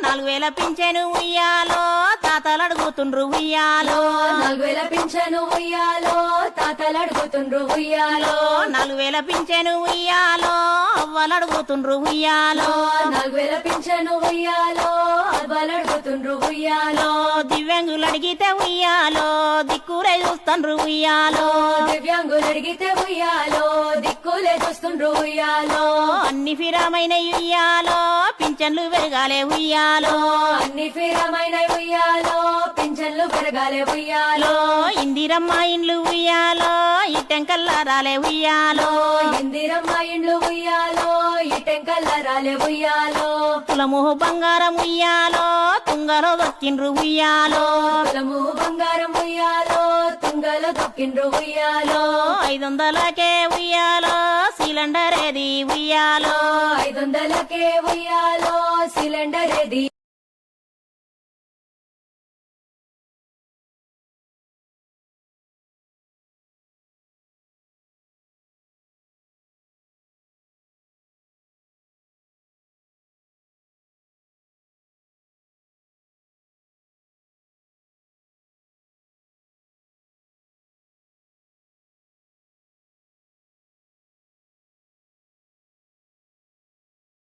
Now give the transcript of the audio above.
4000 పింఛను ఉయ్యాలో తాతలు అడుగుతుండ్రు ఉయ్యాలో 4000 పింఛను ఉయ్యాలో తాతలు అడుగుతుండ్రు ఉయ్యాలో 4000 పింఛను ఉయ్యాలో అవ్వలు అడుగుతుండ్రు ఉయ్యాలో 4000 పింఛను ఉయ్యాలో అవ్వలు అడుగుతుండ్రు ఉయ్యాలో దివ్యాంగులు అడిగితే ఉయ్యాలో దిక్కులే చూస్తుండ్రు ఉయ్యాలో దివ్యాంగులు అడిగితే ఉయ్యాలో దిక్కులే చూస్తుండ్రు ఉయ్యాలో అన్ని ఫిరామైన ఉయ్యాలో పింఛన్లు పెరగాలే ఉయ్యాలో అన్ని ఫిరమైన ఉయ్యాలో పింఛన్లు పెరగాలే ఉయ్యాలో ఇందిరమ్మ ఇండ్లు ఉయ్యాలో ఇట్టెంకల్లారాలే ఉయ్యాలో ఇందిరమ్మ ఇండ్లు ఉయ్యాలో ఇటెంకల్ల రాలే ఉయ్యాలో తులము బంగారం ఉయ్యాలో తుంగలో దొక్కిండ్రు ఉయ్యాలో కులము బంగారం ఉయ్యాలో తుంగలో దొక్కిండ్రు ఉయ్యాలో 500కే ఉయ్యాలో సిలిండర్ ఏది ఉయ్యాలో 500కే ఉయ్యాలో సిలిండర్ ఏది